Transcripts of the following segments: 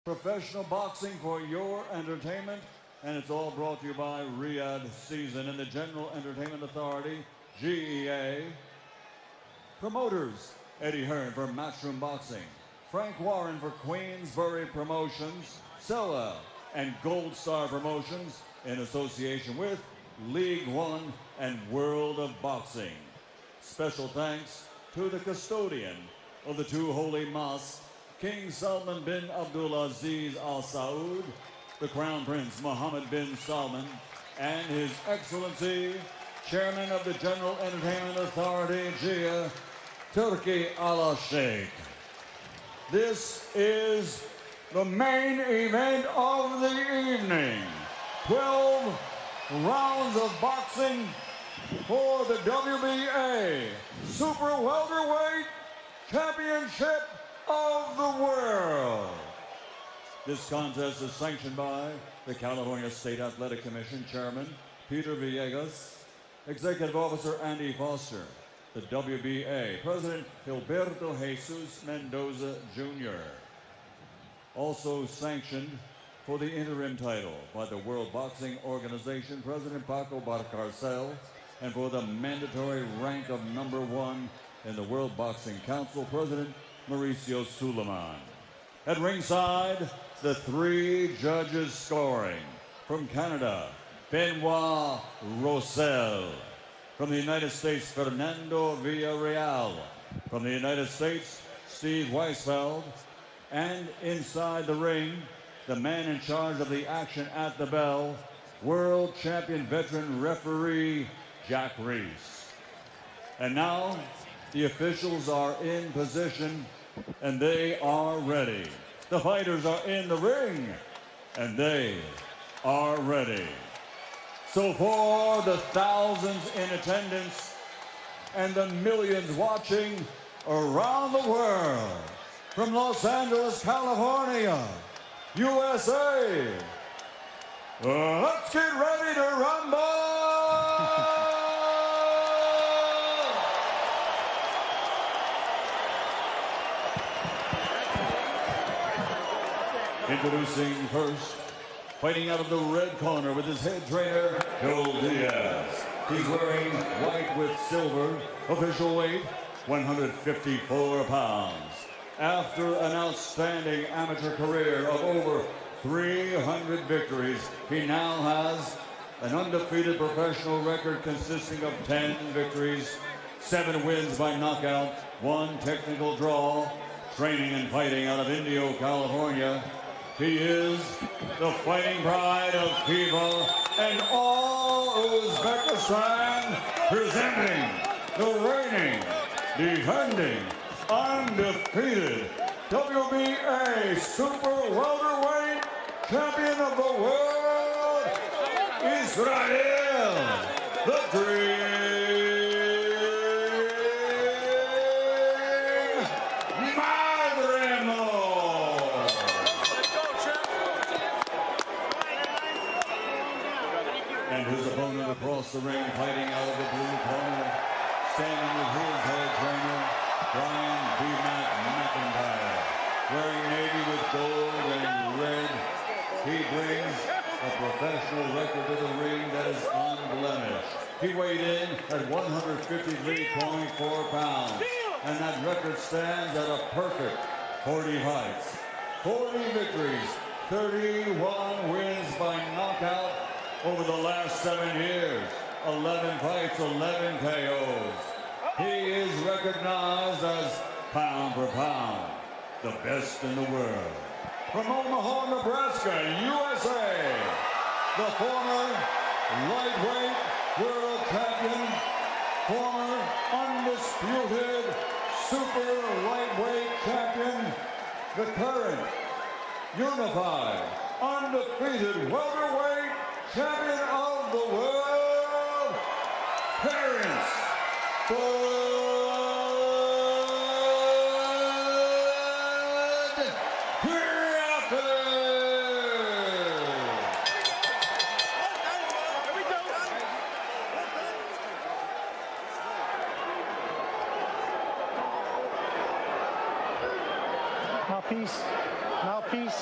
Professional boxing for your entertainment, and it's all brought to you by Riyadh Season and the General Entertainment Authority, GEA. Promoters, Eddie Hearn for Matchroom Boxing, Frank Warren for Queensbury Promotions, Sella and Gold Star Promotions in association with League One and World of Boxing. Special thanks to the custodian of the two holy mosques, King Salman bin Abdulaziz Al Saud, the Crown Prince Mohammed bin Salman, and His Excellency, Chairman of the General Entertainment Authority, GEA, Turki Al Sheikh. This is the main event of the evening. 12 rounds of boxing for the WBA Super Welterweight Championship of the world. This contest is sanctioned by the California State Athletic Commission Chairman Peter Villegas, Executive Officer Andy Foster, the WBA President Gilberto Jesus Mendoza Jr. Also sanctioned for the interim title by the World Boxing Organization President Paco Barcarcel, and for the mandatory rank of #1 in the World Boxing Council President Mauricio Suleiman. At ringside, the three judges scoring. From Canada, Benoit Rossel. From the United States, Fernando Villarreal. From the United States, Steve Weisfeld. And inside the ring, the man in charge of the action at the bell, world champion veteran referee Jack Reese. And now, the officials are in position, and they are ready. The fighters are in the ring, and they are ready. So for the thousands in attendance and the millions watching around the world, from Los Angeles, California, USA, let's get ready to rumble! Introducing first, fighting out of the red corner with his head trainer, Joe Diaz. He's wearing white with silver, official weight, 154 pounds. After an outstanding amateur career of over 300 victories, he now has an undefeated professional record consisting of 10 victories, 7 wins by knockout, 1 technical draw, training and fighting out of Indio, California. He is the fighting pride of Kiva and all Uzbekistan, presenting the reigning, defending, undefeated WBA Super Welterweight Champion of the World, Israel, the Dream mavdrimov. And his opponent across the ring, fighting out of the blue corner, standing with his head trainer, Brian B. McIntyre. Wearing navy with gold and red, he brings a professional record to the ring that is unblemished. He weighed in at 153.4 pounds, and that record stands at a perfect 40 fights, 40 victories, 31 wins by knockout over the last 7 years, 11 fights, 11 KOs. He is recognized as pound for pound, the best in the world. From Omaha, Nebraska, USA, the former lightweight world champion, former undisputed super lightweight champion, the current unified, undefeated welterweight champion of the world, Terence Bud Crowford. Mouthpiece, mouthpiece.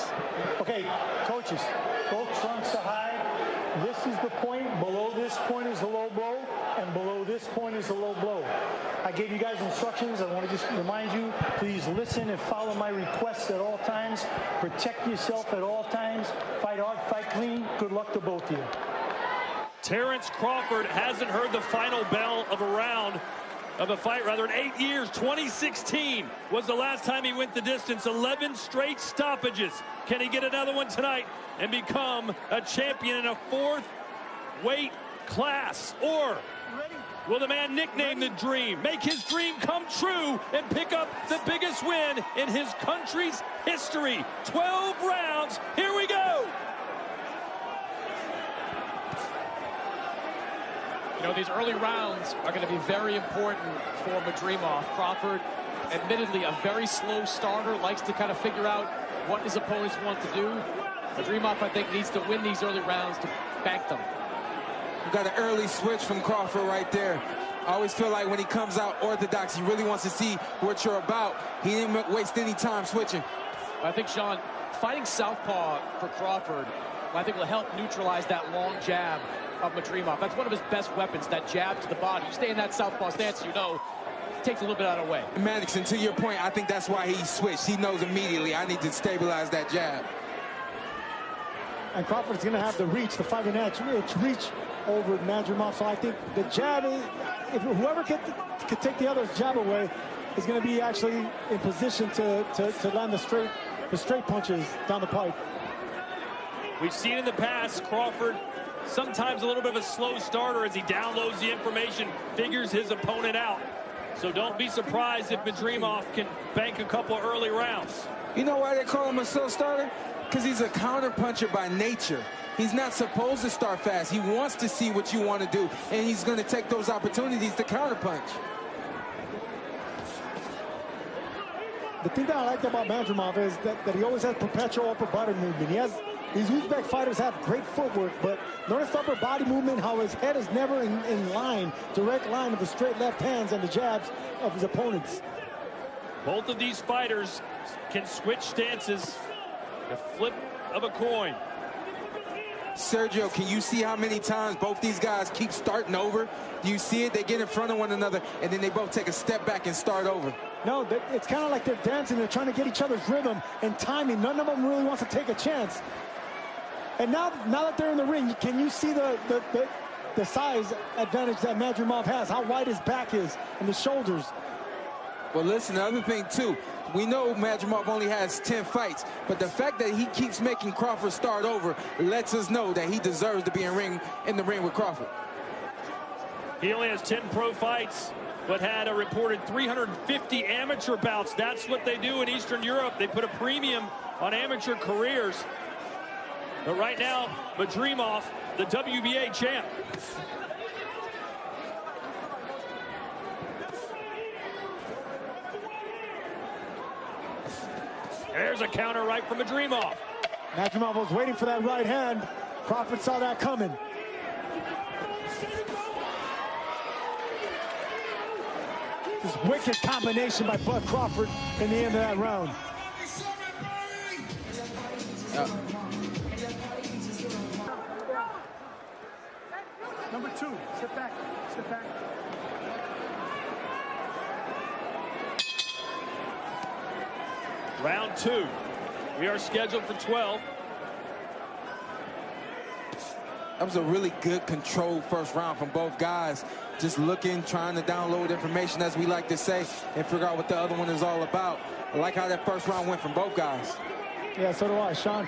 Okay, coaches, both trunks are high. This is the point. Below this point is the low blow, and below this point is the low blow. I gave you guys instructions. I want to just remind you, please listen and follow my requests at all times. Protect yourself at all times. Fight hard, fight clean. Good luck to both of you. Terrence Crawford hasn't heard the final bell of a fight in 8 years. 2016 was the last time he went the distance. 11 straight stoppages. Can he get another one tonight and become a champion in a 4th weight class? Or will the man nicknamed the Dream make his dream come true and pick up the biggest win in his country's history? 12 rounds. Here we go. You know, these early rounds are going to be very important for Mavdrimov. Crawford, admittedly a very slow starter, likes to kind of figure out what his opponents want to do. Mavdrimov, I think, needs to win these early rounds to bank them. You got an early switch from Crawford right there. I always feel like when he comes out orthodox, he really wants to see what you're about. He didn't waste any time switching. I think, Sean, fighting southpaw for Crawford, I think will help neutralize that long jab of Mavdrimov. That's one of his best weapons, that jab to the body. You stay in that southpaw stance, you know, it takes a little bit out of the way. Maddox, and to your point, I think that's why he switched. He knows immediately, I need to stabilize that jab. And Crawford's going to have the reach, the 5-inch reach over Mavdrimov. So I think the jab, if whoever could take the other's jab away, is going to be actually in position to land the straight punches down the pipe. We've seen in the past Crawford sometimes a little bit of a slow starter as he downloads the information, figures his opponent out. So don't be surprised if Mavdrimov can bank a couple early rounds. You know why they call him a slow starter? Because he's a counter puncher by nature. He's not supposed to start fast. He wants to see what you want to do, and he's going to take those opportunities to counter punch. The thing that I like about Mavdrimov is that he always has perpetual upper body movement. These Uzbek fighters have great footwork, but notice upper body movement, how his head is never in line, direct line of the straight left hands and the jabs of his opponents. Both of these fighters can switch stances, the flip of a coin. Sergio, can you see how many times both these guys keep starting over? Do you see it? They get in front of one another, and then they both take a step back and start over. No, it's kind of like they're dancing. They're trying to get each other's rhythm and timing. None of them really wants to take a chance. And now that they're in the ring, can you see the size advantage that Mavdrimov has, how wide his back is and the shoulders? Well, listen, the other thing, too, we know Mavdrimov only has 10 fights, but the fact that he keeps making Crawford start over lets us know that he deserves to be in the ring with Crawford. He only has 10 pro fights, but had a reported 350 amateur bouts. That's what they do in Eastern Europe. They put a premium on amateur careers. But right now, Mavdrimov, the WBA champ. There's a counter right from Mavdrimov. Mavdrimov was waiting for that right hand. Crawford saw that coming. This wicked combination by Bud Crawford in the end of that round. Number 2, sit back, sit back. Round 2. We are scheduled for 12. That was a really good controlled first round from both guys. Just looking, trying to download information, as we like to say, and figure out what the other one is all about. I like how that first round went from both guys. Yeah, so do I, Sean.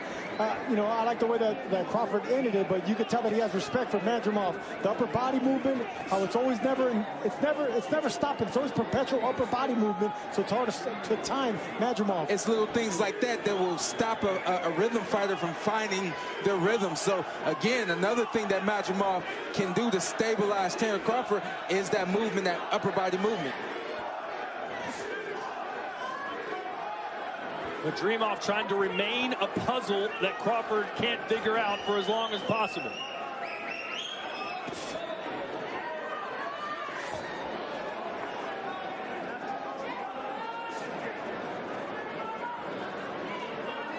You know, I like the way that Crawford ended it, but you could tell that he has respect for Mavdrimov. The upper body movement, how it's always it's never stopping. It's always perpetual upper body movement, so it's hard to time Mavdrimov. It's little things like that that will stop a rhythm fighter from finding their rhythm. So again, another thing that Mavdrimov can do to stabilize Terrence Crawford is that movement, that upper body movement. Mavdrimov trying to remain a puzzle that Crawford can't figure out for as long as possible.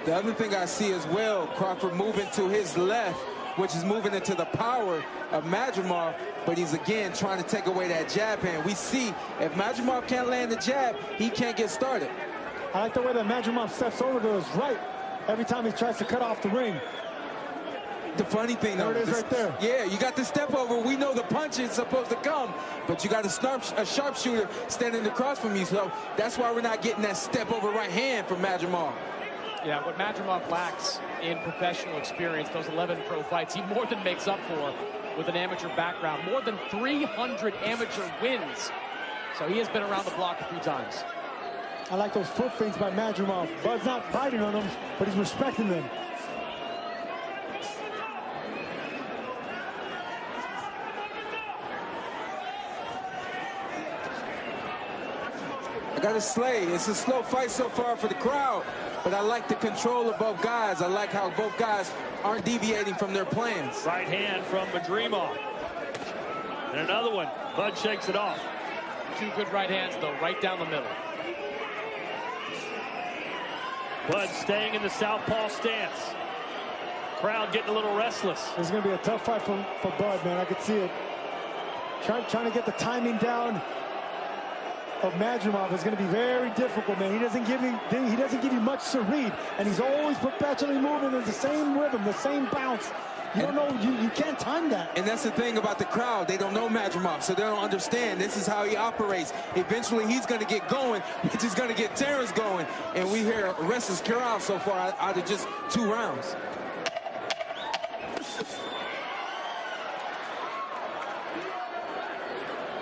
The other thing I see as well, Crawford moving to his left, which is moving into the power of Mavdrimov, but he's again trying to take away that jab hand. We see if Mavdrimov can't land the jab, he can't get started. I like the way that Mavdrimov steps over to his right every time he tries to cut off the ring. The funny thing, though, there it is right there. Yeah, you got the step over. We know the punch is supposed to come, but you got a sharpshooter standing across from you, so that's why we're not getting that step over right hand from Mavdrimov. Yeah, what Mavdrimov lacks in professional experience, those 11 pro fights, he more than makes up for with an amateur background. More than 300 amateur wins. So he has been around the block a few times. I like those foot feints by Mavdrimov. Bud's not biting on them, but he's respecting them. I gotta slay. It's a slow fight so far for the crowd, but I like the control of both guys. I like how both guys aren't deviating from their plans. Right hand from mavdrimov. And another one. Bud shakes it off. Two good right hands, though, right down the middle. Bud staying in the southpaw stance. Crowd getting a little restless. This is going to be a tough fight for Bud, man. I could see it. Trying to get the timing down of Mavdrimov is going to be very difficult, man. He doesn't give you much to read, and he's always perpetually moving in the same rhythm, the same bounce. You don't know, you can't time that. And that's the thing about the crowd. They don't know Mavdrimov, so they don't understand. This is how he operates. Eventually, he's going to get going, which is going to get Terrence going. And we hear a restless crowd so far out of just 2 rounds.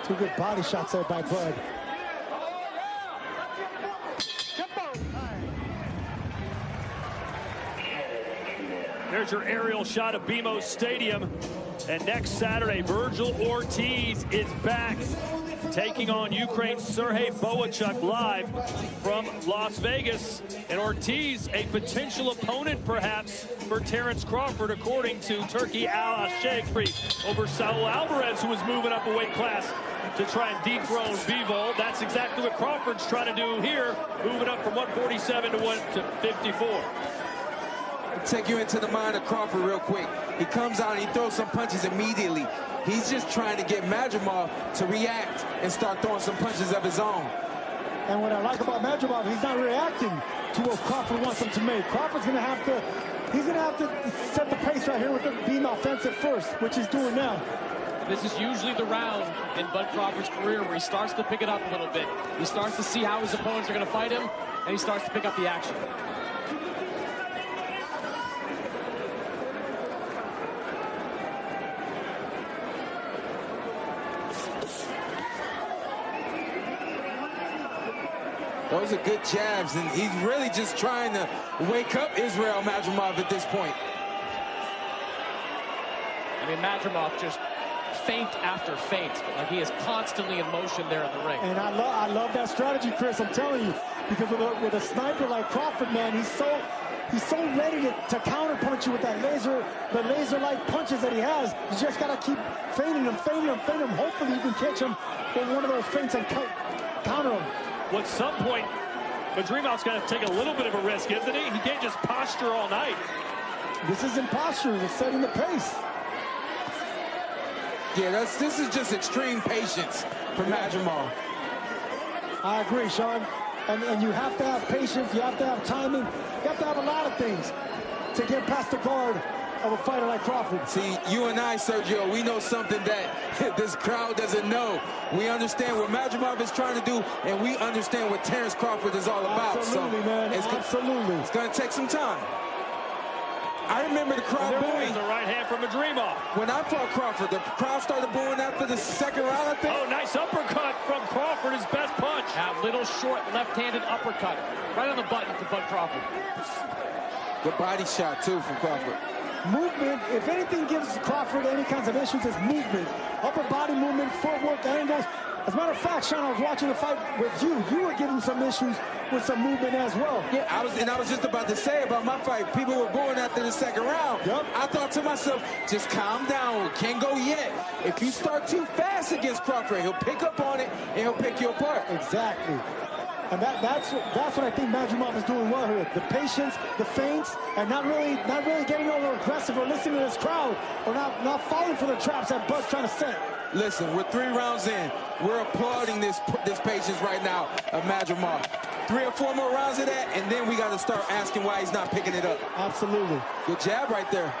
Two good body shots there by Bud. There's your aerial shot of BMO Stadium. And next Saturday, Virgil Ortiz is back, taking on Ukraine's Sergey Bohachuk live from Las Vegas. And Ortiz, a potential opponent, perhaps, for Terrence Crawford, according to Turkey Al-Sheikh over Saul Alvarez, who was moving up a weight class to try and dethrone Bivol. That's exactly what Crawford's trying to do here, moving up from 147 to 154. Take you into the mind of Crawford real quick. He comes out and he throws some punches immediately. He's just trying to get Mavdrimov to react and start throwing some punches of his own. And what I like about Mavdrimov, he's not reacting to what Crawford wants him to make. Crawford's going to have to, he's going to have to set the pace right here with being offensive first, which he's doing now. This is usually the round in Bud Crawford's career where he starts to pick it up a little bit. He starts to see how his opponents are going to fight him, and he starts to pick up the action. Those are good jabs, and he's really just trying to wake up Israel Mavdrimov at this point. I mean, Mavdrimov just feint after feint. Like he is constantly in motion there in the ring. And I love that strategy, Chris. I'm telling you, because with a sniper like Crawford, man, he's so ready to counterpunch you with that laser-like punches that he has. You just got to keep feinting him. Hopefully you can catch him with one of those feints and counter him. Well, at some point, Mavdrimov's got to take a little bit of a risk, isn't he? He can't just posture all night. This isn't posture. It's setting the pace. Yeah, this is just extreme patience for Mavdrimov. I agree, Sean. And you have to have patience. You have to have timing. You have to have a lot of things to get past the guard of a fighter like Crawford. See, you and I, Sergio, we know something that this crowd doesn't know. We understand what Mavdrimov is trying to do, and we understand what Terrence Crawford is all about. Absolutely, so man. Absolutely. It's going to take some time. I remember the crowd booing. The right hand from Mavdrimov. When I fought Crawford, the crowd started booing after the second round, I think. Oh, nice uppercut from Crawford, his best punch. A little short left-handed uppercut. Right on the button for Bud Crawford. Good body shot, too, from Crawford. Movement, if anything gives Crawford any kinds of issues, it's movement. Upper body movement, footwork, angles. As a matter of fact, Sean, I was watching the fight with you. You were getting some issues with some movement as well. Yeah, I was just about to say about my fight. People were booing after the second round. Yep. I thought to myself, just calm down. Can't go yet. If you start too fast against Crawford, he'll pick up on it and he'll pick you apart. Exactly. And that's what I think Mavdrimov is doing well here. The patience, the feints, and not really getting over aggressive or listening to this crowd, or not falling for the traps that Bud's trying to set. Listen, we're 3 rounds in. We're applauding this patience right now of Mavdrimov. 3 or 4 more rounds of that, and then we got to start asking why he's not picking it up. Absolutely. Good jab right there.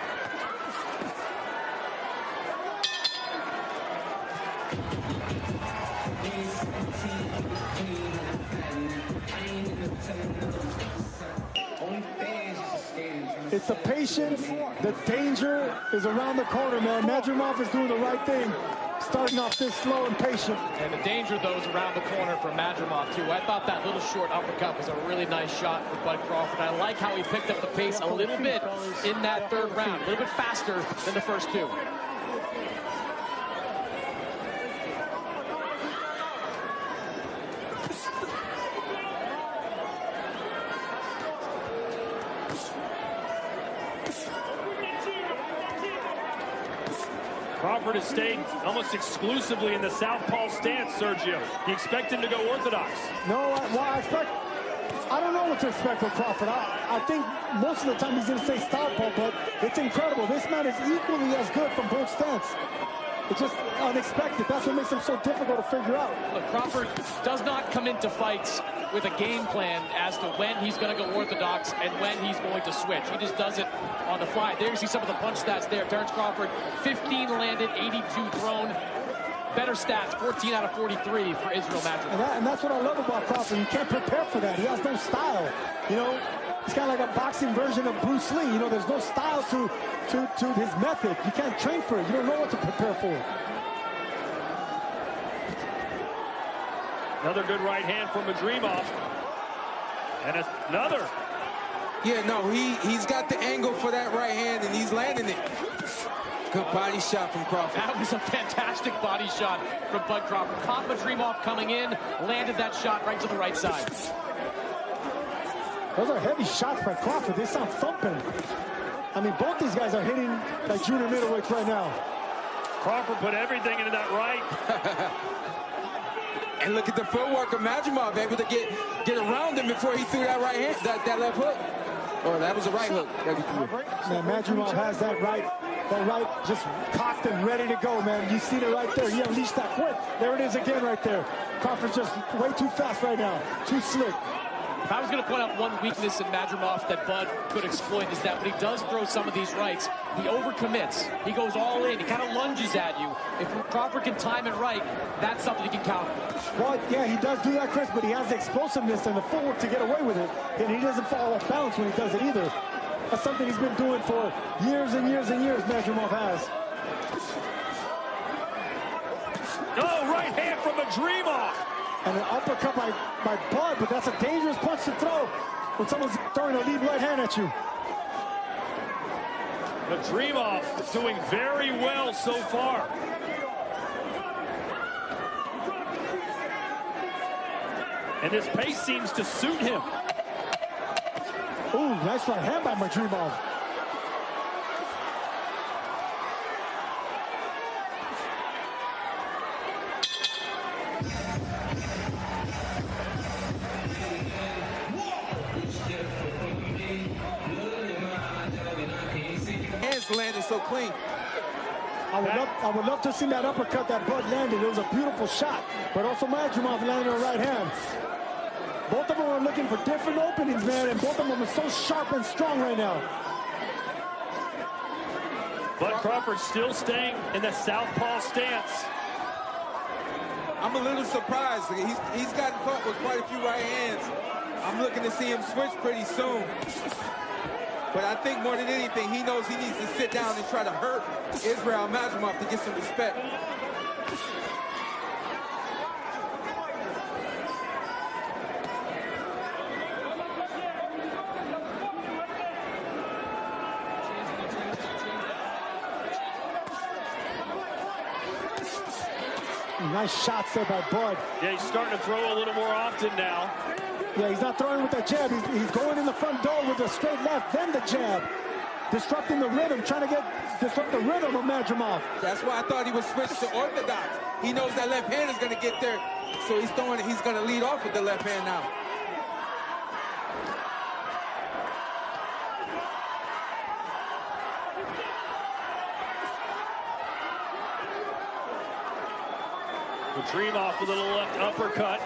It's the patience. The danger is around the corner, man. Mavdrimov is doing the right thing, starting off this slow and patient. And the danger, though, is around the corner for Mavdrimov, too. I thought that little short uppercut was a really nice shot for Bud Crawford. I like how he picked up the pace a little bit in that 3rd round, a little bit faster than the first 2. Crawford has stayed almost exclusively in the southpaw stance, Sergio. You expect him to go orthodox? No, I don't know what to expect from Crawford. I think most of the time he's going to say southpaw, but it's incredible. This man is equally as good from both stances. It's just unexpected. That's what makes him so difficult to figure out. Look, Crawford does not come into fights with a game plan as to when he's going to go orthodox and when he's going to switch. He just does it on the fly. There you see some of the punch stats there. Terrence Crawford, 15 landed, 82 thrown. Better stats, 14 out of 43 for Israel Mavdrimov. And that's what I love about Crawford. You can't prepare for that. He has no style. You know, it's kind of like a boxing version of Bruce Lee. You know, there's no style to his method. You can't train for it. You don't know what to prepare for. Another good right hand from Mavdrimov. And another. Yeah, no, he's got the angle for that right hand, and he's landing it. Good body shot from Crawford. That was a fantastic body shot from Bud Crawford. Caught Mavdrimov coming in, landed that shot right to the right side. Those are heavy shots by Crawford. They sound thumping. I mean, both these guys are hitting like junior middleweights right now. Crawford put everything into that right. And look at the footwork of Mavdrimov, able to get around him before he threw that right hand, that left hook. Or that was a right hook that he threw. Man, Mavdrimov has that right just cocked and ready to go, man. You see it right there. He unleashed that quick. There it is again right there. Crawford's just way too fast right now. Too slick. If I was going to point out one weakness in Mavdrimov that Bud could exploit, is that when he does throw some of these rights, he overcommits. He goes all in. He kind of lunges at you. If Crawford can time it right, that's something he can counter. Well, yeah, he does do that, Chris, but he has the explosiveness and the footwork to get away with it. And he doesn't fall off balance when he does it either. That's something he's been doing for years and years and years, Mavdrimov has. No, right hand from Mavdrimov. And an uppercut by Bud, but that's a dangerous punch to throw when someone's throwing a lead right hand at you. Mavdrimov doing very well so far. And this pace seems to suit him. Ooh, nice right hand by Mavdrimov. Hands landed so clean. I would love to see that uppercut that Bud landed. It was a beautiful shot, but also Mavdrimov landed a right hand. Both of them are looking for different openings, man, and both of them are so sharp and strong right now. Bud Crawford still staying in the southpaw stance. I'm a little surprised. He's gotten caught with quite a few right hands. I'm looking to see him switch pretty soon. But I think more than anything, he knows he needs to sit down and try to hurt Israel Mavdrimov to get some respect. Nice shots there by Bud. Yeah, he's starting to throw a little more often now. Yeah, he's not throwing with that jab. He's going in the front door with a straight left, then the jab. disrupting the rhythm, trying to disrupt the rhythm of Mavdrimov. That's why I thought he would switch to orthodox. He knows that left hand is going to get there, so he's going to lead off with the left hand now. Mavdrimov with a little left uppercut.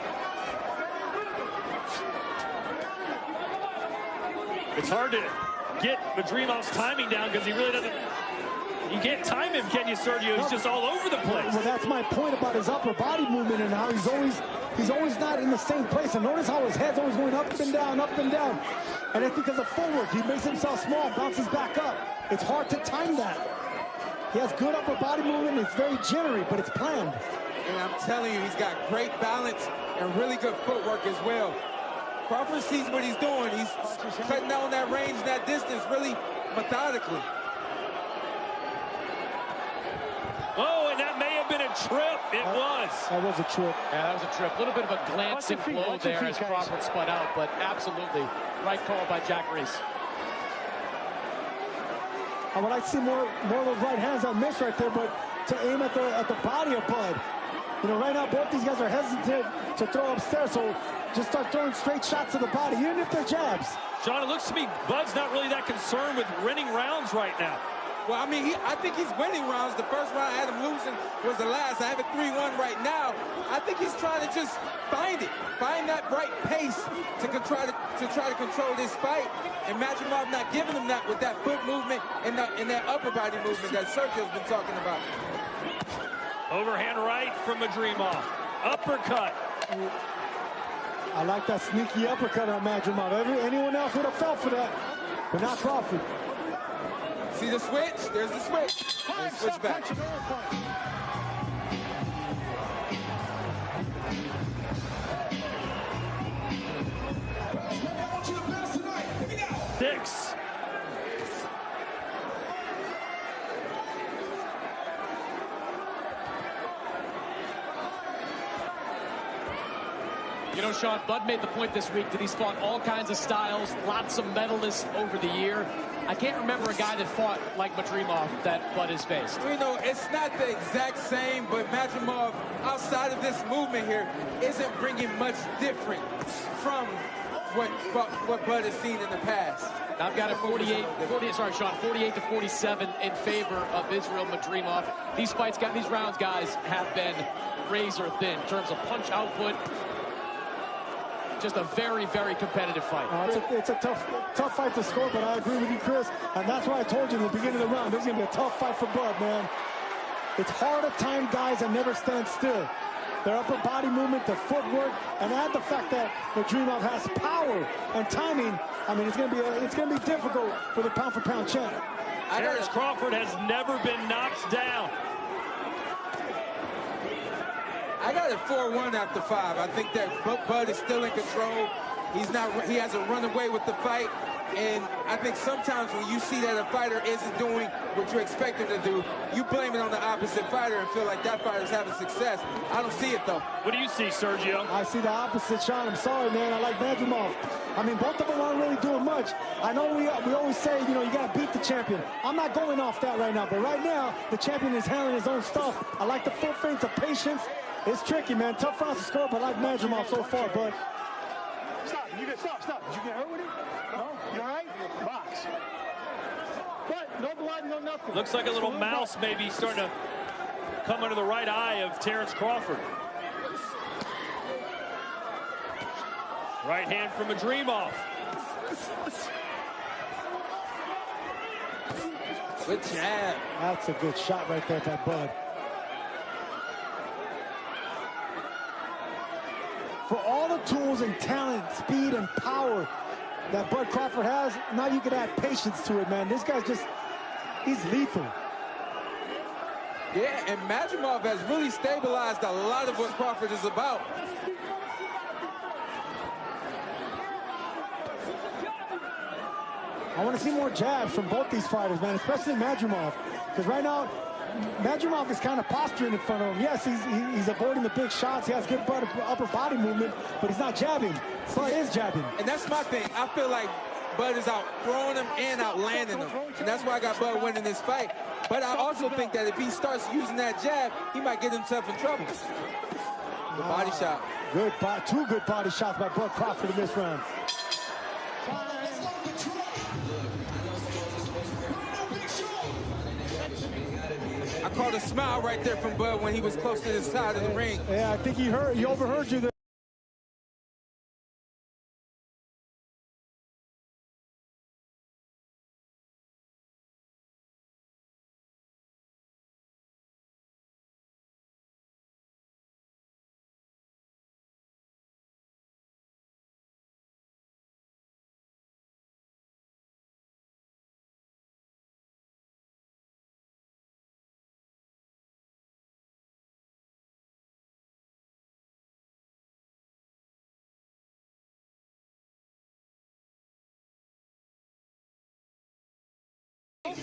It's hard to get Mavdrimov's timing down because he really doesn't. You can't time him, can you, Sergio? He's just all over the place. Well, that's my point about his upper body movement and how he's always not in the same place. And notice how his head's always going up and down, up and down. And it's because of footwork. He makes himself small, bounces back up. It's hard to time that. He has good upper body movement. It's very jittery, but it's planned. And I'm telling you, he's got great balance and really good footwork as well. Crawford sees what he's doing. He's cutting down that range, that distance, really methodically. Oh, and that may have been a trip. It was. That was a trip. Yeah, that was a trip. A little bit of a glancing blow there as Crawford spun out, but absolutely right call by Jack Reese. I would like to see more of those right hands I missed right there, but to aim at the body of Bud. You know, right now both these guys are hesitant to throw upstairs, so just start throwing straight shots to the body, even if they're jabs. Sean, it looks to me Bud's not really that concerned with winning rounds right now. Well, I mean, I think he's winning rounds. The first round I had him losing was the last. I have it 3-1 right now. I think he's trying to just find that right pace to try to control this fight. And Mavdrimov not giving him that with that foot movement and that upper body movement that Sergio's been talking about. Overhand right from Mavdrimov. Uppercut. I like that sneaky uppercut on Mavdrimov. Anyone else would have fell for that, but not Crawford. See the switch? There's the switch. And switch back. Six. You know, Sean, Bud made the point this week that he's fought all kinds of styles, lots of medalists over the year. I can't remember a guy that fought like Mavdrimov that Bud has faced. You know, it's not the exact same, but Mavdrimov, outside of this movement here, isn't bringing much different from what Bud has seen in the past. I've got a 48 to 47 in favor of Israel Mavdrimov. These rounds, guys, have been razor thin in terms of punch output. Just a very, very competitive fight. It's a tough fight to score, but I agree with you, Chris. And that's why I told you in the beginning of the round, this is going to be a tough fight for Bud, man. It's hard to time guys that never stand still. Their upper body movement, their footwork, and add the fact that Mavdrimov has power and timing. I mean, it's going to be difficult for the pound-for-pound champ. Terrence Crawford has never been knocked down. I got it 4-1 after 5. I think that Bud is still in control. He hasn't run away with the fight. And I think sometimes when you see that a fighter isn't doing what you expect him to do, you blame it on the opposite fighter and feel like that fighter's having success. I don't see it, though. What do you see, Sergio? I see the opposite, Sean. I'm sorry, man. I like Mavdrimov. I mean, both of them aren't really doing much. I know we always say, you know, you got to beat the champion. I'm not going off that right now. But right now, the champion is handling his own stuff. I like the foot feints, the patience. It's tricky, man. Tough rounds to score, but I like Mavdrimov so far, bud. Stop. Stop. Did you get hurt with it? No? You all right? Box. But no blood, no nothing. Looks like a little mouse maybe starting to come under the right eye of Terrence Crawford. Right hand from Mavdrimov. Good jab. That's a good shot right there by Bud. For all the tools and talent, speed and power that Bud Crawford has, now you can add patience to it, man. This guy's he's lethal. Yeah, and Mavdrimov has really stabilized a lot of what Crawford is about. I want to see more jabs from both these fighters, man, especially Mavdrimov. Because right now, Mavdrimov is kind of posturing in front of him. Yes, he's avoiding the big shots. He has good upper body movement, but he's not jabbing. So he is jabbing. And that's my thing. I feel like Bud is out throwing him and out landing him. And that's why I got Bud winning this fight. But I also think that if he starts using that jab, he might get himself in trouble. The body shot. Two good body shots by Bud Crawford in this round. I caught a smile right there from Bud when he was close to the side of the ring. Yeah, I think he overheard you there.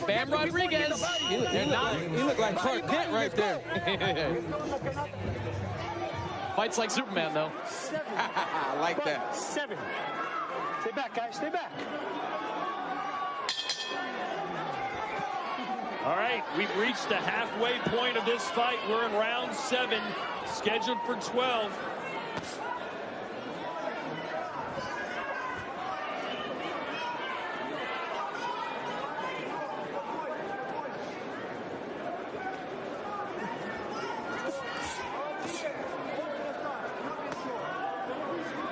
Bam Rodriguez. He looked like Clark Kent right there. Fights like Superman, though. I like that. 7. Stay back, guys. Stay back. All right, we've reached the halfway point of this fight. We're in round 7, scheduled for 12.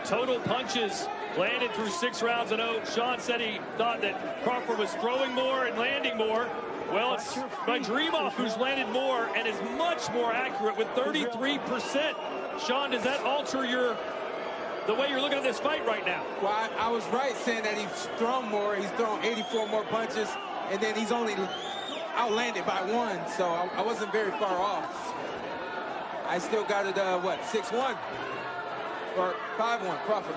Total punches landed through 6 rounds. I know Sean said he thought that Crawford was throwing more and landing more. Well, it's Mavdrimov who's landed more and is much more accurate with 33%. Sean, does that alter the way you're looking at this fight right now? Well, I was right saying that he's thrown more. He's thrown 84 more punches, and then he's only outlanded by 1. So I wasn't very far off. I still got it, 6-1? Or 5-1, Crawford.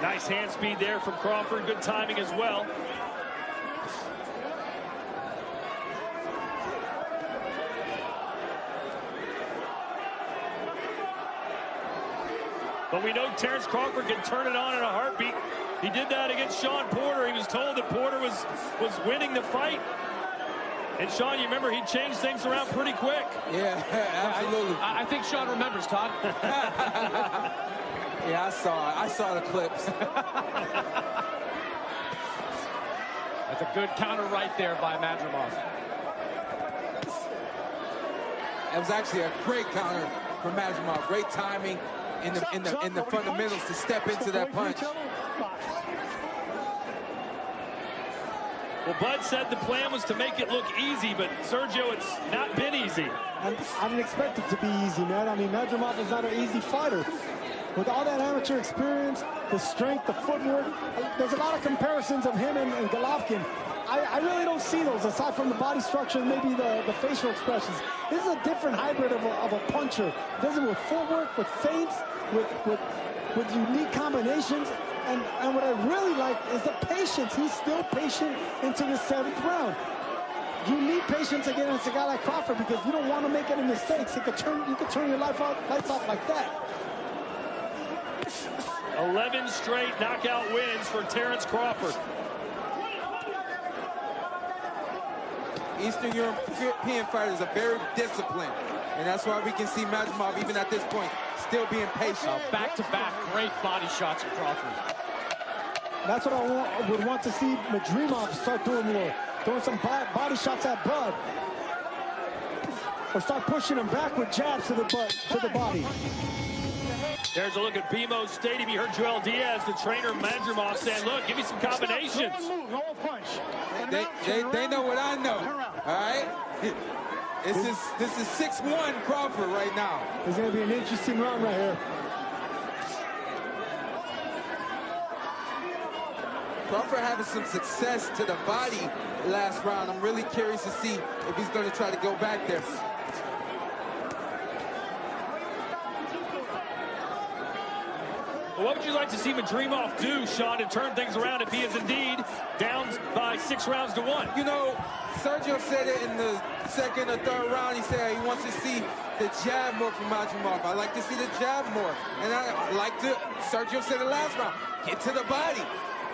Nice hand speed there from Crawford. Good timing as well. But we know Terrence Crawford can turn it on in a heartbeat. He did that against Sean Porter. He was told that Porter was winning the fight. And Sean, you remember he changed things around pretty quick. Yeah, absolutely. I think Sean remembers, Todd. Yeah, I saw the clips. That's a good counter right there by Mavdrimov. It was actually a great counter from Mavdrimov. Great timing in the fundamentals to step into that punch. Well, Bud said the plan was to make it look easy, but Sergio, it's not been easy. I didn't expect it to be easy, man. I mean, Mavdrimov is not an easy fighter. With all that amateur experience, the strength, the footwork, there's a lot of comparisons of him and Golovkin. I really don't see those, aside from the body structure and maybe the facial expressions. This is a different hybrid of a puncher. He does it with footwork, with feints, with unique combinations. And what I really like is the patience. He's still patient into the 7th round. You need patience against a guy like Crawford because you don't want to make any mistakes. You could turn your lights off like that. 11 straight knockout wins for Terrence Crawford. Eastern European fighters are very disciplined, and that's why we can see Mavdrimov, even at this point, still being patient. Back-to-back great body shots from Crawford. That's what I would want to see Mavdrimov start doing more. Throwing some body shots at Bud. Or start pushing him back with jabs to the body. There's a look at BMO Stadium. You heard Joel Diaz, the trainer, Mavdrimov, saying, look, give me some combinations. They know what I know. All right? This is 6-1 Crawford right now. It's going to be an interesting round right here. Crawford having some success to the body last round. I'm really curious to see if he's going to try to go back there. Well, what would you like to see Mavdrimov do, Sean, to turn things around if he is indeed down by 6 rounds to 1? You know, Sergio said it in the second or third round. He said he wants to see the jab more from Mavdrimov. I like to see the jab more. And I like to, Sergio said it last round, get to the body.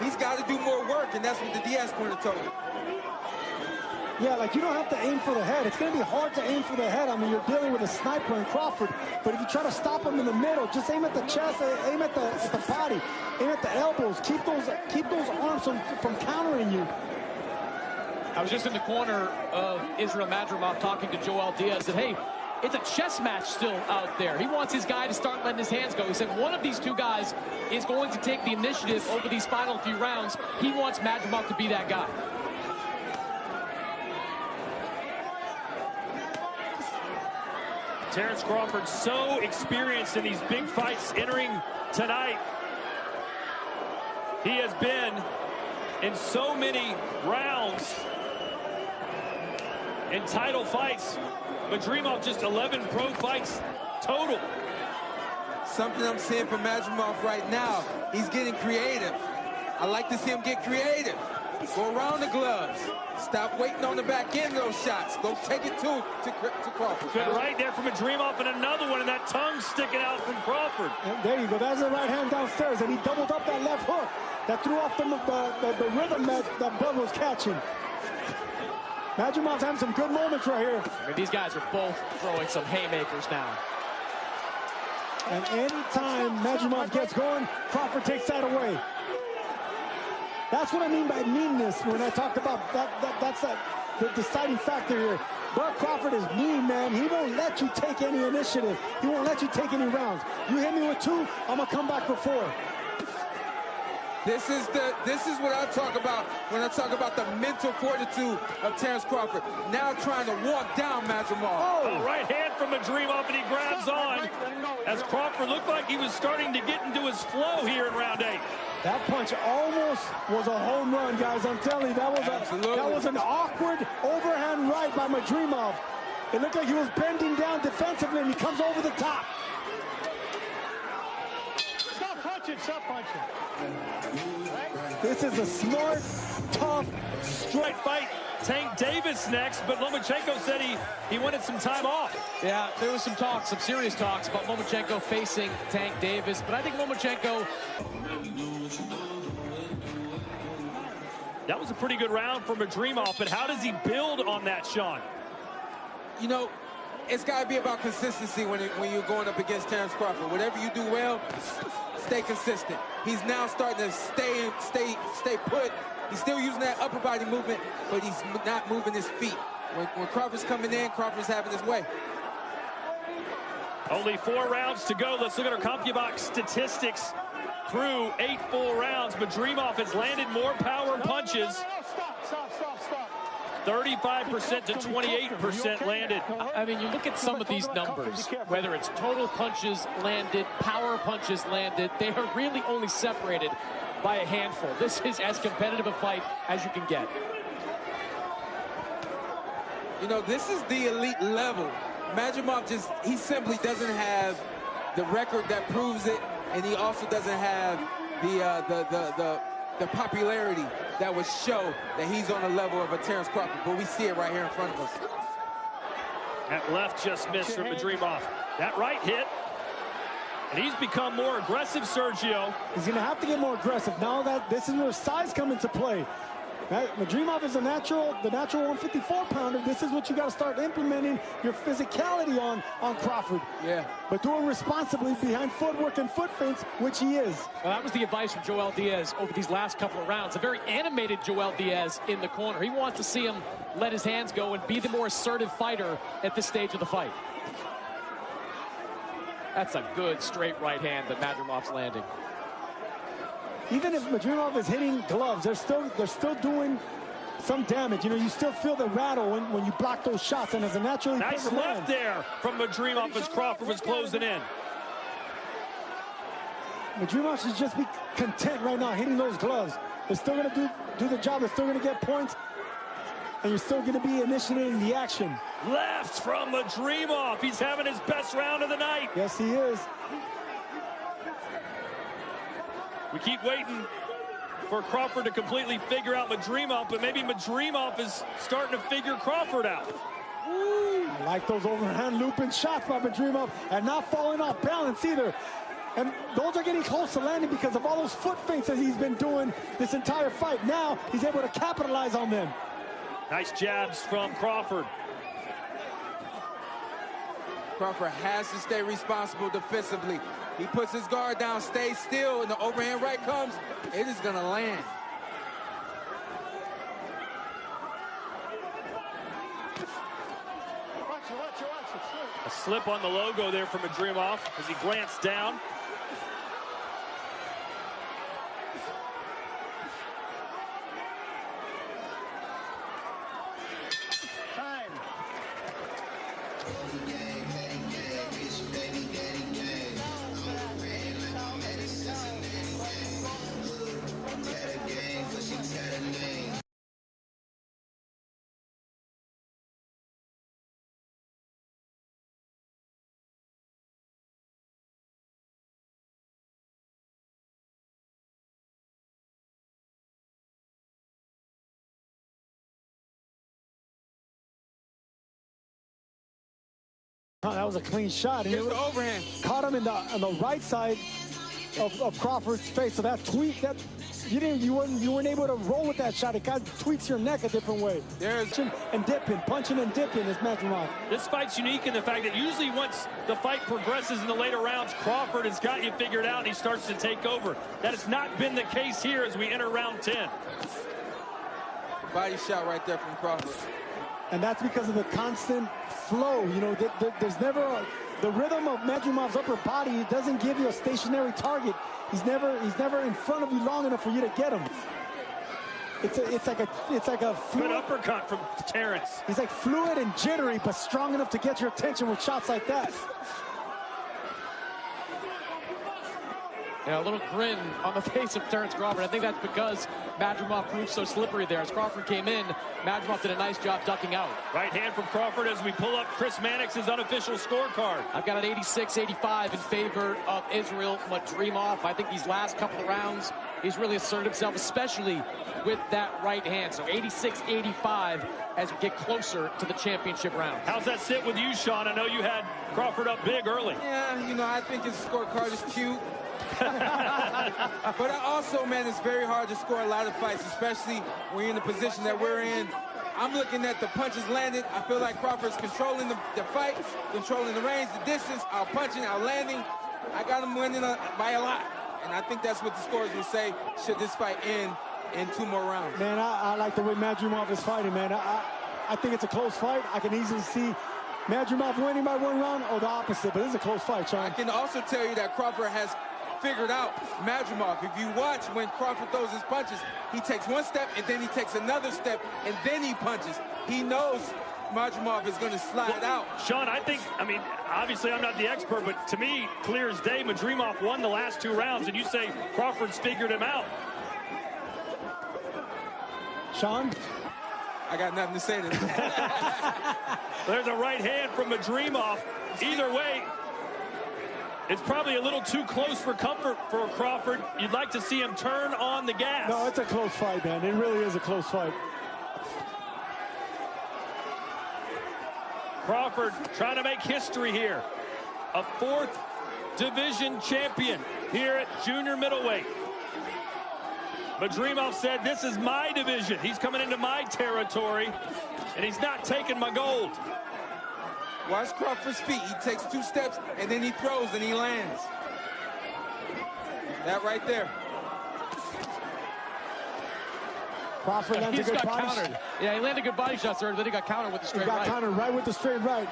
He's got to do more work, and that's what the Diaz corner told him. Yeah, like you don't have to aim for the head. It's going to be hard to aim for the head. I mean, you're dealing with a sniper in Crawford. But if you try to stop him in the middle, just aim at the chest, aim at the body, aim at the elbows. Keep those arms from countering you. I was just in the corner of Israel Mavdrimov talking to Joel Diaz. Said, hey, it's a chess match still out there. He wants his guy to start letting his hands go. He said one of these two guys is going to take the initiative over these final few rounds. He wants Mavdrimov to be that guy. Terrence Crawford so experienced in these big fights entering tonight. He has been in so many rounds in title fights. Mavdrimov just 11 pro fights total. Something I'm seeing from Mavdrimov right now, he's getting creative. I like to see him get creative. Go around the gloves. Stop waiting on the back end of those shots. Go take it to Crawford. Good right there from Mavdrimov, and another one, and that tongue sticking out from Crawford. And there you go. That's the right hand downstairs, and he doubled up that left hook that threw off the rhythm that Bud was catching. Mavdrimov's having some good moments right here. I mean, these guys are both throwing some haymakers now. And anytime Mavdrimov gets going, Crawford takes that away. That's what I mean by meanness when I talked about that's the deciding factor here. Bud Crawford is mean, man. He won't let you take any initiative. He won't let you take any rounds. You hit me with 2, I'm gonna come back for 4. This is what I talk about when I talk about the mental fortitude of Terrence Crawford. Now trying to walk down Mavdrimov. Oh, right hand from Mavdrimov, and he grabs on as Crawford looked like he was starting to get into his flow here in round 8. That punch almost was a home run, guys. I'm telling you, that was an awkward overhand right by Mavdrimov. It looked like he was bending down defensively, and he comes over the top. Stop punching, stop punching. This is a smart, tough, Straight fight. Tank Davis next, but Lomachenko said he wanted some time off. Yeah, there was some talk, some serious talks about Lomachenko facing Tank Davis, but I think Lomachenko... That was a pretty good round for Mavdrimov, but how does he build on that, Sean? You know, it's got to be about consistency when you're going up against Terrence Crawford. Whatever you do well, stay consistent. He's now starting to stay put. He's still using that upper body movement, but he's not moving his feet. When Crawford's coming in, Crawford's having his way. Only 4 rounds to go. Let's look at our CompuBox statistics. Through 8 full rounds, Mavdrimov has landed more power punches. Stop. 35% to 28% landed. I mean, you look at some of these numbers, whether it's total punches landed, power punches landed, they are really only separated by a handful. This is as competitive a fight as you can get. You know, this is the elite level. Mavdrimov he simply doesn't have the record that proves it, and he also doesn't have the popularity that would show that he's on the level of a Terrence Crawford, but we see it right here in front of us. That left just missed from Mavdrimov. That right hit, and he's become more aggressive, Sergio. He's going to have to get more aggressive now that this is where size come into play. Mavdrimov is the natural 154-pounder. This is what you got to start implementing your physicality on Crawford. Yeah. But do it responsibly behind footwork and foot feints, which he is. Well, that was the advice from Joel Diaz over these last couple of rounds. A very animated Joel Diaz in the corner. He wants to see him let his hands go and be the more assertive fighter at this stage of the fight. That's a good straight right hand that Mavdrimov's landing. Even if Mavdrimov is hitting gloves, they're still doing some damage. You know, you still feel the rattle when you block those shots, and as a naturally nice left there from Mavdrimov as Crawford was closing in. Mavdrimov should just be content right now hitting those gloves. They're still going to do the job. They're still going to get points, and you're still going to be initiating the action. Left from Mavdrimov. He's having his best round of the night. Yes, he is. We keep waiting for Crawford to completely figure out Mavdrimov, but maybe Mavdrimov is starting to figure Crawford out. I like those overhand looping shots by Mavdrimov, and not falling off balance either. And those are getting close to landing because of all those foot feints that he's been doing this entire fight. Now he's able to capitalize on them. Nice jabs from Crawford. Crawford has to stay responsible defensively. He puts his guard down, stays still, and the overhand right comes. It is going to land. A slip on the logo there from Mavdrimov as he glanced down. That was a clean shot. Here's the overhand. Caught him on the right side of Crawford's face. So that tweak, that you weren't able to roll with that shot. It kind of tweaks your neck a different way. There's punching and dipping is Mavdrimov. This fight's unique in the fact that usually once the fight progresses in the later rounds, Crawford has got you figured out and he starts to take over. That has not been the case here as we enter round 10. Body shot right there from Crawford. And that's because of the constant flow. You know, there's never the rhythm of Mavdrimov's upper body. It doesn't give you a stationary target. He's never in front of you long enough for you to get him. It's like a fluid, good uppercut from Terrence. He's like fluid and jittery, but strong enough to get your attention with shots like that. Yeah, a little grin on the face of Terrence Crawford. I think that's because Mavdrimov proved so slippery there. As Crawford came in, Mavdrimov did a nice job ducking out. Right hand from Crawford as we pull up Chris Mannix's unofficial scorecard. I've got an 86-85 in favor of Israel Mavdrimov. I think these last couple of rounds, he's really asserted himself, especially with that right hand. So 86-85 as we get closer to the championship round. How's that sit with you, Sean? I know you had Crawford up big early. Yeah, you know, I think his scorecard is cute. But also, man, it's very hard to score a lot of fights, especially when you're in the position that we're in. I'm looking at the punches landed. I feel like Crawford's controlling the fight, controlling the range, the distance, out punching, out landing. I got him winning by a lot. And I think that's what the scores will say should this fight end in 2 more rounds. Man, I like the way Mavdrimov is fighting, man. I think it's a close fight. I can easily see Mavdrimov winning by 1 round or the opposite, but this is a close fight, Sean. I can also tell you that Crawford has figured out Mavdrimov. If you watch when Crawford throws his punches, he takes 1 step and then he takes another step and then he punches. He knows Mavdrimov is going to slide out. Sean, I mean, obviously I'm not the expert, but to me, clear as day, Mavdrimov won the last 2 rounds, and you say Crawford's figured him out. Sean? I got nothing to say to that. There's a right hand from Mavdrimov. Either way, it's probably a little too close for comfort for Crawford. You'd like to see him turn on the gas. No, it's a close fight, man. It really is a close fight. Crawford trying to make history here. A 4th division champion here at junior middleweight. Mavdrimov said, this is my division. He's coming into my territory, and he's not taking my gold. Watch Crawford's feet. He takes 2 steps, and then he throws, and he lands. That right there. Crawford lands a good body shot. Yeah, he landed good body shots there, but then he got countered with the straight right. He got countered right with the straight right.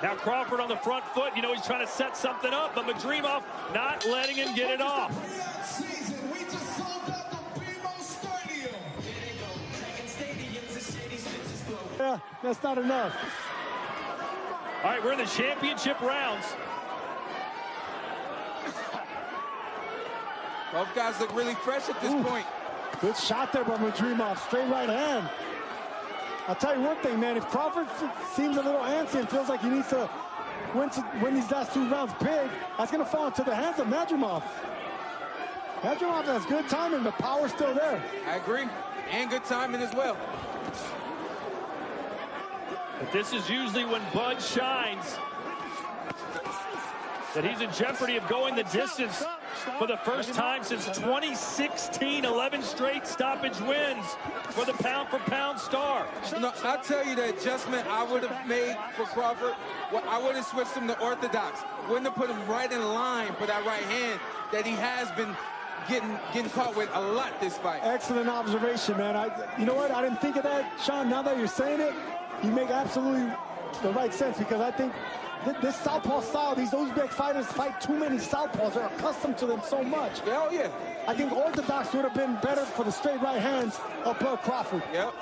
Now Crawford on the front foot. You know he's trying to set something up, but Mavdrimov not letting him get it off. Yeah, that's not enough. All right, we're in the championship rounds. Both guys look really fresh at this point. Good shot there by Mavdrimov. Straight right hand. I'll tell you one thing, man. If Crawford seems a little antsy and feels like he needs to win these last 2 rounds big, that's going to fall into the hands of Mavdrimov. Mavdrimov has good timing. The power's still there. I agree. And good timing as well. But this is usually when Bud shines, that he's in jeopardy of going the distance for the first time since 2016. 11 straight stoppage wins for the pound-for-pound star. No, I'll tell you the adjustment I would have made for Crawford. Well, I would have switched him to orthodox. Wouldn't have put him right in line for that right hand that he has been getting caught with a lot this fight. Excellent observation, man. You know what? I didn't think of that, Sean. Now that you're saying it, you make absolutely the right sense, because I think this southpaw style, these Uzbek fighters fight too many southpaws. They're accustomed to them so much. Hell yeah. I think orthodox would have been better for the straight right hands of Bud Crawford. Yep.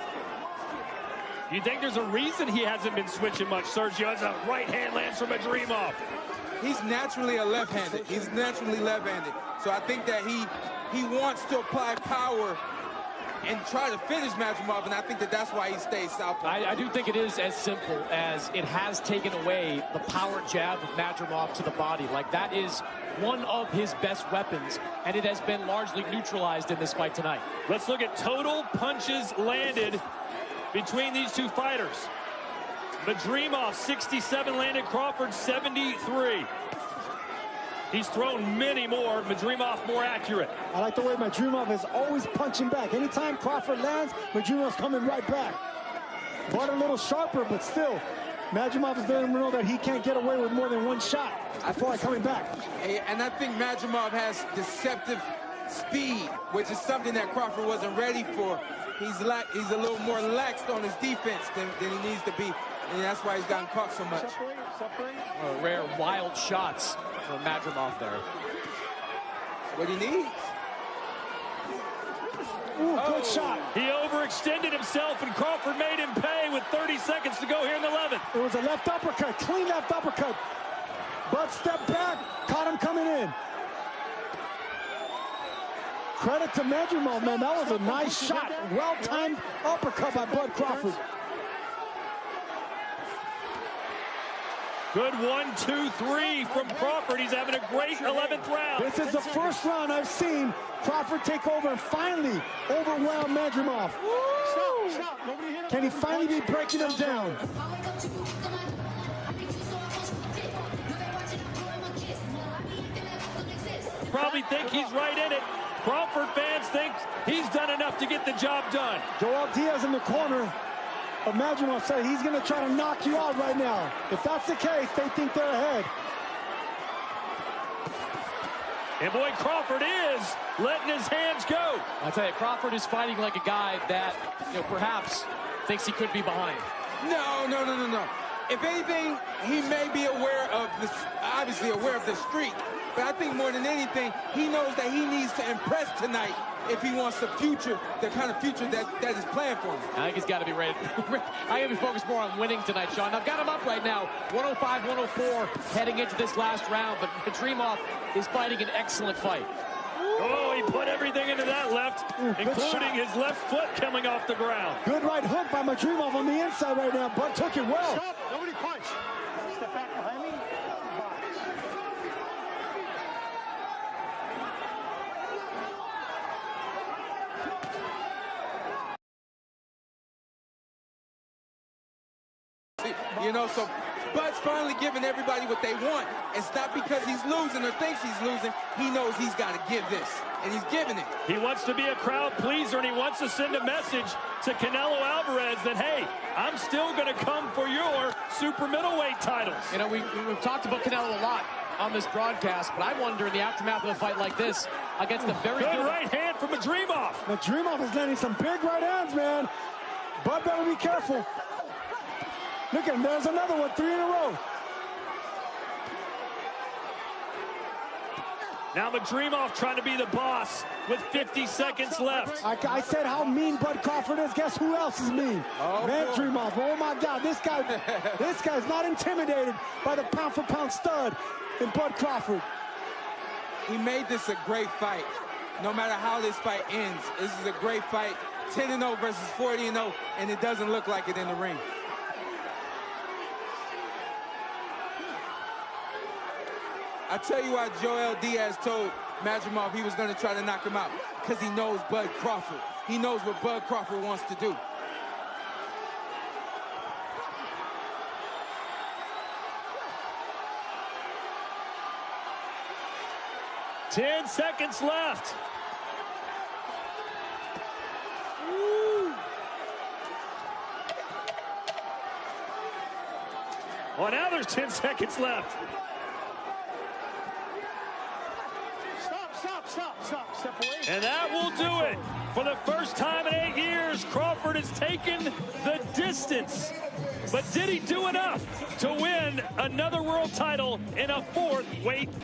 You think there's a reason he hasn't been switching much, Sergio? As a right hand lands from Mavdrimov. He's naturally a left-handed. He's naturally left-handed. So I think that he wants to apply power and try to finish Mavdrimov, and I think that that's why he stays southpaw. I do think it is as simple as it has taken away the power jab of Mavdrimov to the body. Like, that is one of his best weapons, and it has been largely neutralized in this fight tonight. Let's look at total punches landed between these two fighters. Mavdrimov 67 landed, Crawford 73. He's thrown many more. Mavdrimov more accurate. I like the way Mavdrimov is always punching back. Anytime Crawford lands, Mavdrimov's coming right back. But a little sharper, but still, Mavdrimov is letting him know that he can't get away with more than one shot before coming back. And I think Mavdrimov has deceptive speed, which is something that Crawford wasn't ready for. He's a little more laxed on his defense than he needs to be. And that's why he's gotten caught so much. Rare, wild shots from Mavdrimov there. What he needs. Ooh, good shot. He overextended himself, and Crawford made him pay with 30 seconds to go here in the 11th. It was a left uppercut, clean left uppercut. Bud stepped back, caught him coming in. Credit to Mavdrimov, man. That was a nice shot. Well-timed uppercut by Bud Crawford. Good 1, 2, 3 from Crawford. He's having a great 11th round. This is the first round I've seen Crawford take over and finally overwhelm Mavdrimov. Can he finally be breaking him down? Probably think he's right in it. Crawford fans think he's done enough to get the job done. Joel Diaz in the corner of Mavdrimov said he's going to try to knock you out right now. If that's the case, they think they're ahead. And boy, Crawford is letting his hands go. I tell you, Crawford is fighting like a guy that, perhaps thinks he could be behind. No. If anything, he may be aware of this, obviously aware of the streak. But I think more than anything, he knows that he needs to impress tonight if he wants the kind of future that is planned for him. I think he's got to be ready. I got to be focused more on winning tonight, Sean. I've got him up right now, 105, 104, heading into this last round. But Mavdrimov is fighting an excellent fight. Oh, he put everything into that left, including his left foot coming off the ground. Good right hook by Mavdrimov on the inside right now. Bud took it well. Stop. Nobody punch. Step back behind me. So Bud's finally giving everybody what they want. It's not because he's losing or thinks he's losing. He knows he's got to give this, and he's giving it. He wants to be a crowd pleaser, and he wants to send a message to Canelo Alvarez that, hey, I'm still going to come for your super middleweight titles. We've talked about Canelo a lot on this broadcast, but I wonder in the aftermath of a fight like this against the very good right hand from Mavdrimov. Mavdrimov is landing some big right hands, man. Bud better be careful. Look at him, there's another one, 3 in a row. Now Mavdrimov trying to be the boss with 50 seconds left. I said how mean Bud Crawford is. Guess who else is mean? Mavdrimov. Oh my God, this guy's not intimidated by the pound-for-pound stud in Bud Crawford. He made this a great fight. No matter how this fight ends, this is a great fight. 10-0 versus 40-0, and it doesn't look like it in the ring. I tell you why Joel Diaz told Mavdrimov, he was going to try to knock him out because he knows Bud Crawford. He knows what Bud Crawford wants to do. Ten seconds left. Well, now there's 10 seconds left. Step away. And that will do it. For the first time in 8 years, Crawford has taken the distance. But did he do enough to win another world title in a 4th weight